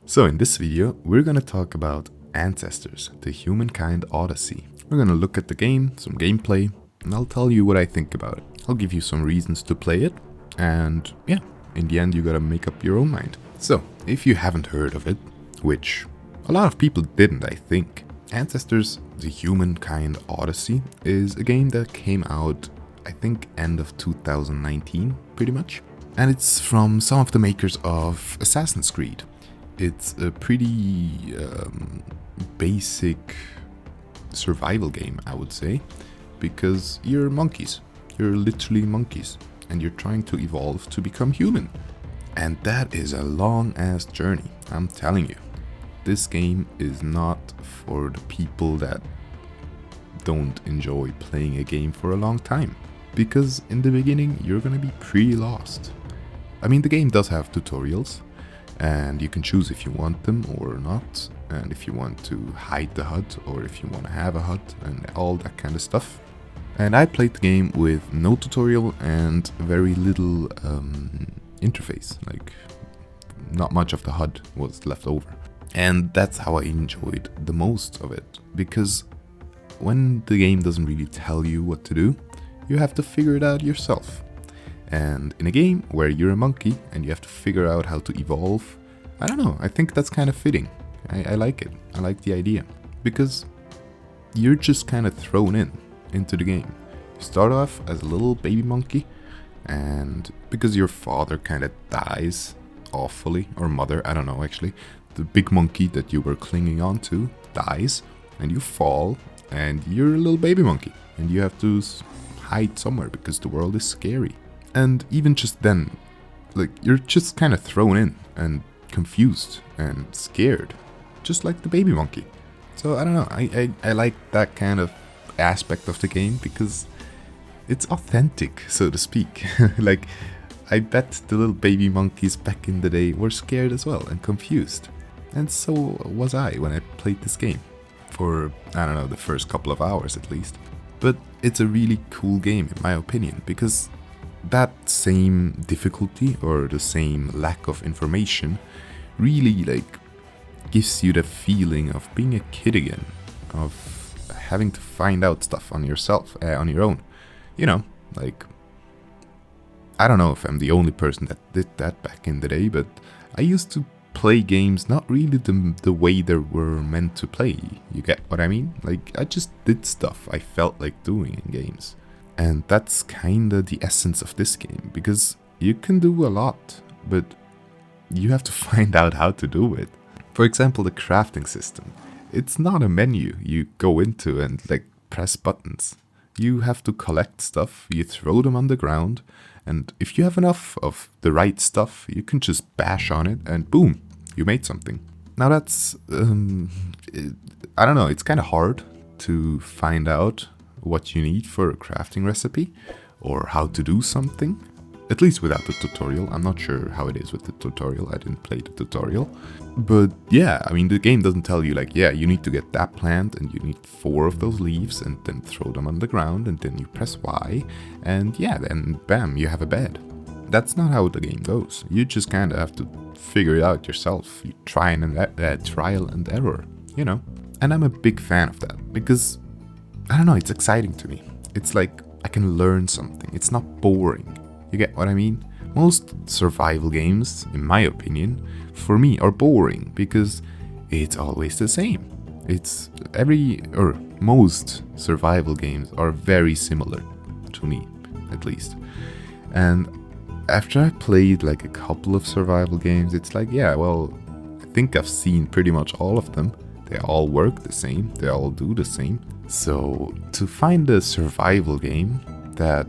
So in this video, we're gonna talk about Ancestors, the Humankind Odyssey. We're gonna look at the game, some gameplay, and I'll tell you what I think about it. I'll give you some reasons to play it, and yeah, in the end you gotta make up your own mind. So, if you haven't heard of it, which a lot of people didn't, I think, Ancestors, the Humankind Odyssey is a game that came out, I think, end of 2019, pretty much. And it's from some of the makers of Assassin's Creed. It's a pretty basic survival game, I would say, because you're monkeys. You're literally monkeys, and you're trying to evolve to become human. And that is a long-ass journey, I'm telling you. This game is not for the people that don't enjoy playing a game for a long time, because in the beginning you're gonna be pretty lost. I mean, the game does have tutorials, and you can choose if you want them or not, and if you want to hide the HUD or if you want to have a HUD and all that kind of stuff. And I played the game with no tutorial and very little interface, like not much of the HUD was left over. And that's how I enjoyed the most of it, because when the game doesn't really tell you what to do, you have to figure it out yourself. And in a game where you're a monkey and you have to figure out how to evolve, I don't know, I think that's kind of fitting. I like it. I like the idea. Because you're just kind of thrown into the game. You start off as a little baby monkey, and because your father kind of dies awfully, or mother, I don't know actually, the big monkey that you were clinging on to dies, and you fall, and you're a little baby monkey, and you have to hide somewhere because the world is scary. And even just then, like, you're just kind of thrown in and confused and scared, just like the baby monkey. So I don't know, I like that kind of aspect of the game because it's authentic, so to speak. Like, I bet the little baby monkeys back in the day were scared as well and confused. And so was I when I played this game. For, I don't know, the first couple of hours at least. But it's a really cool game in my opinion, because that same difficulty or the same lack of information really like gives you the feeling of being a kid again, of having to find out stuff on yourself, on your own. You know, like, I don't know if I'm the only person that did that back in the day, but I used to play games not really the way they were meant to play. You get what I mean? Like, I just did stuff I felt like doing in games. And that's kinda the essence of this game, because you can do a lot, but you have to find out how to do it. For example, the crafting system. It's not a menu you go into and like press buttons. You have to collect stuff, you throw them on the ground, and if you have enough of the right stuff, you can just bash on it and boom, you made something. Now that's, I don't know, it's kind of hard to find out what you need for a crafting recipe or how to do something, at least without the tutorial. I'm not sure how it is with the tutorial, I didn't play the tutorial. But yeah, I mean, the game doesn't tell you like, yeah, you need to get that plant and you need 4 of those leaves and then throw them on the ground and then you press Y and yeah, then bam, you have a bed. That's not how the game goes. You just kind of have to figure it out yourself. You try and trial and error, you know. And I'm a big fan of that because, I don't know, it's exciting to me. It's like I can learn something. It's not boring. You get what I mean? Most survival games, in my opinion, for me are boring because it's always the same. Most survival games are very similar to me, at least. And after I played like a couple of survival games, it's like, yeah, well, I think I've seen pretty much all of them. They all work the same, they all do the same. So to find a survival game that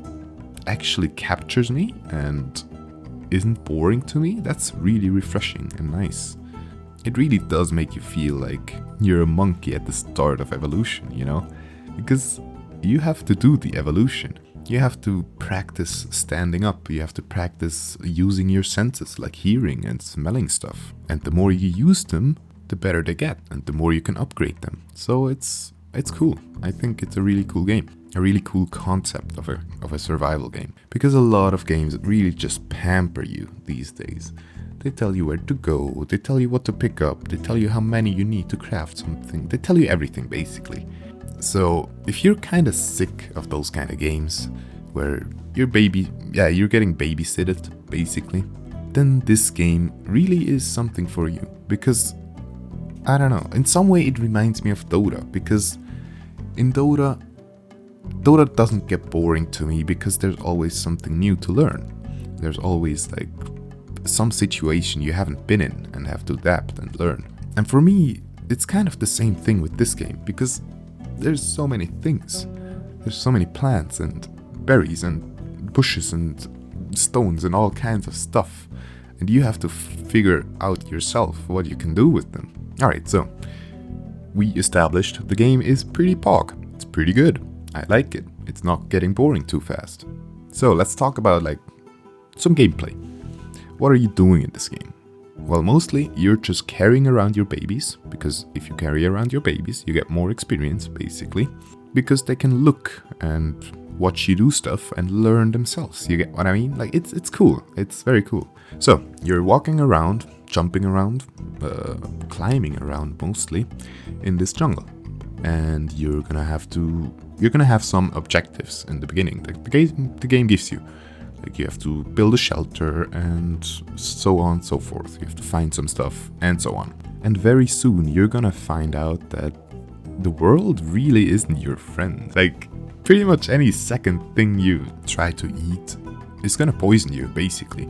actually captures me and isn't boring to me, that's really refreshing and nice. It really does make you feel like you're a monkey at the start of evolution, you know? Because you have to do the evolution. You have to practice standing up, you have to practice using your senses like hearing and smelling stuff. And the more you use them, the better they get and the more you can upgrade them. So it's cool. I think it's a really cool game. a really cool concept of a survival game. Because a lot of games really just pamper you these days. They tell you where to go, they tell you what to pick up, they tell you how many you need to craft something, they tell you everything basically. So if you're kind of sick of those kind of games where you're getting babysitted basically, then this game really is something for you. Because, I don't know, in some way it reminds me of Dota, because in Dota doesn't get boring to me because there's always something new to learn. There's always like some situation you haven't been in and have to adapt and learn. And for me, it's kind of the same thing with this game, because there's so many things. There's so many plants and berries and bushes and stones and all kinds of stuff. And you have to figure out yourself what you can do with them. Alright, so we established the game is pretty pog. It's pretty good. I like it. It's not getting boring too fast. So let's talk about like some gameplay. What are you doing in this game? Well, mostly you're just carrying around your babies, because if you carry around your babies, you get more experience, basically, because they can look and watch you do stuff and learn themselves. You get what I mean? Like, it's cool. It's very cool. So, you're walking around, jumping around, climbing around mostly in this jungle. And you're gonna have some objectives in the beginning. The game gives you. Like, you have to build a shelter and so on and so forth. You have to find some stuff and so on. And very soon you're gonna find out that the world really isn't your friend. Like, pretty much any second thing you try to eat is gonna poison you, basically.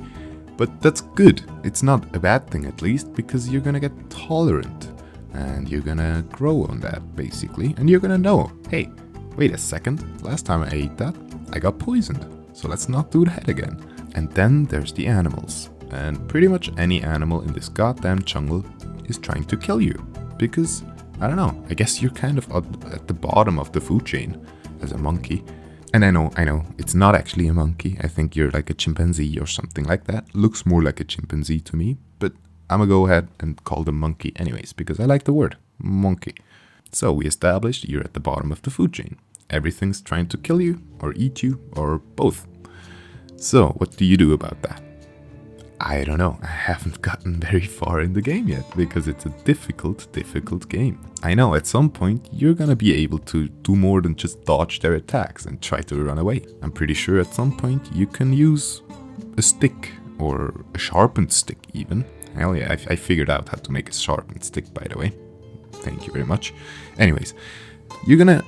But that's good. It's not a bad thing, at least, because you're gonna get tolerant. And you're gonna grow on that, basically. And you're gonna know, hey, wait a second, last time I ate that, I got poisoned. So let's not do that again. And then there's the animals. And pretty much any animal in this goddamn jungle is trying to kill you. Because, I don't know, I guess you're kind of at the bottom of the food chain as a monkey. And I know, it's not actually a monkey. I think you're like a chimpanzee or something like that. Looks more like a chimpanzee to me. But I'm gonna go ahead and call them monkey anyways, because I like the word, monkey. So we established you're at the bottom of the food chain. Everything's trying to kill you, or eat you, or both. So, what do you do about that? I don't know. I haven't gotten very far in the game yet, because it's a difficult game. I know, at some point, you're gonna be able to do more than just dodge their attacks and try to run away. I'm pretty sure at some point you can use a stick, or a sharpened stick even. Hell yeah, I figured out how to make a sharpened stick, by the way. Thank you very much. Anyways, you're gonna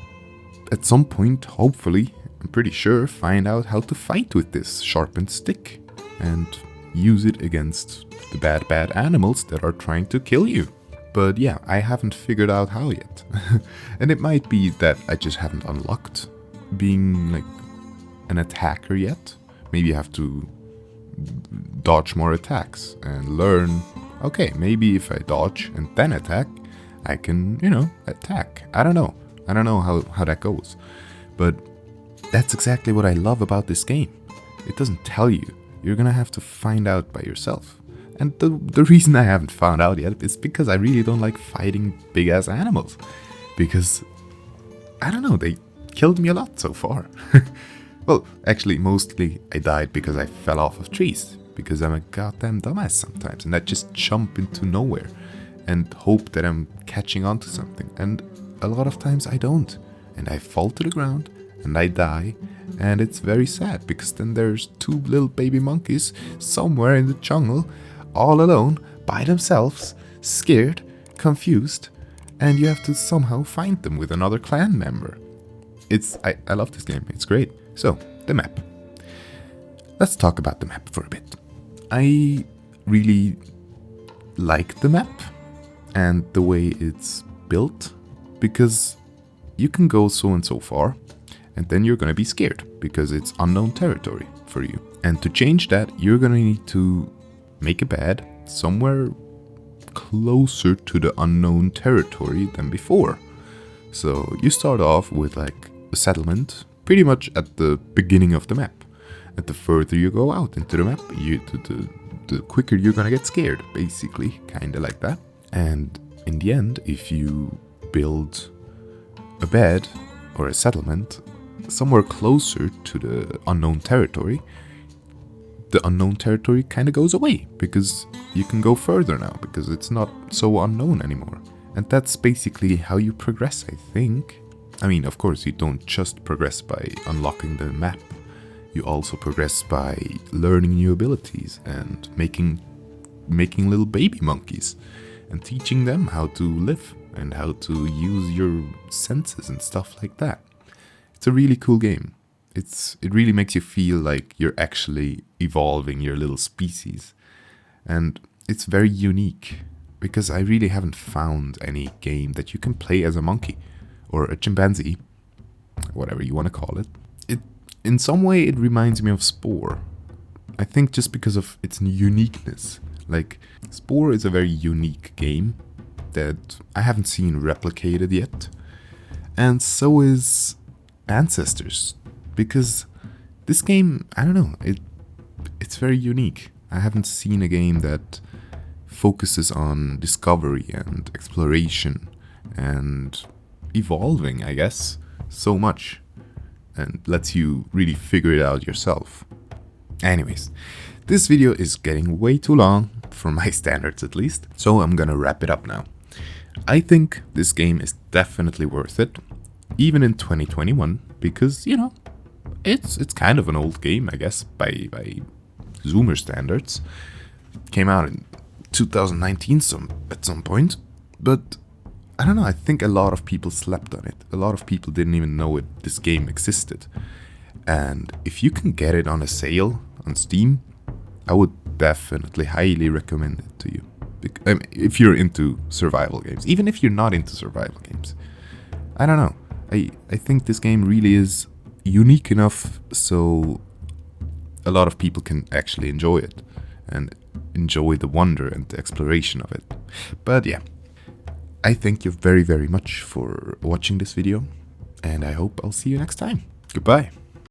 at some point, hopefully, I'm pretty sure, find out how to fight with this sharpened stick and use it against the bad animals that are trying to kill you. But yeah, I haven't figured out how yet. And it might be that I just haven't unlocked being like an attacker yet. Maybe I have to dodge more attacks and learn, okay, maybe if I dodge and then attack, I can, attack. I don't know how that goes. But that's exactly what I love about this game. It doesn't tell you. You're gonna have to find out by yourself. And the reason I haven't found out yet is because I really don't like fighting big ass animals. Because, I don't know, they killed me a lot so far. Well, actually, mostly I died because I fell off of trees. Because I'm a goddamn dumbass sometimes. And I just jump into nowhere and hope that I'm catching on to something. And a lot of times I don't. And I fall to the ground and I die. And it's very sad because then there's two little baby monkeys somewhere in the jungle, all alone, by themselves, scared, confused, and you have to somehow find them with another clan member. I love this game, it's great. So, the map. Let's talk about the map for a bit. I really like the map and the way it's built, because you can go so and so far, and then you're gonna be scared because it's unknown territory for you. And to change that, you're gonna need to make a bed somewhere closer to the unknown territory than before. So you start off with like a settlement pretty much at the beginning of the map. And the further you go out into the map, the quicker you're gonna get scared, basically, kinda like that. And in the end, if you build a bed or a settlement somewhere closer to the unknown territory, the unknown territory kind of goes away because you can go further now because it's not so unknown anymore. And that's basically how you progress, I think. I mean, of course, you don't just progress by unlocking the map. You also progress by learning new abilities and making little baby monkeys and teaching them how to live and how to use your senses and stuff like that. It's a really cool game. It really makes you feel like you're actually evolving your little species. And it's very unique because I really haven't found any game that you can play as a monkey or a chimpanzee, whatever you want to call it. In some way, it reminds me of Spore. I think just because of its uniqueness. Like, Spore is a very unique game that I haven't seen replicated yet. And so is Ancestors. Because this game, I don't know, it's very unique. I haven't seen a game that focuses on discovery and exploration and evolving, I guess, so much. And lets you really figure it out yourself. Anyways, this video is getting way too long, for my standards at least, so I'm gonna wrap it up now. I think this game is definitely worth it, even in 2021, because, you know, it's kind of an old game, I guess, by Zoomer standards. It came out in 2019 at some point, but I don't know, I think a lot of people slept on it. A lot of people didn't even know this game existed. And if you can get it on a sale on Steam, I would definitely highly recommend it to you. If you're into survival games, even if you're not into survival games. I don't know. I think this game really is unique enough so a lot of people can actually enjoy it and enjoy the wonder and the exploration of it. But yeah. I thank you very, very much for watching this video, and I hope I'll see you next time. Goodbye.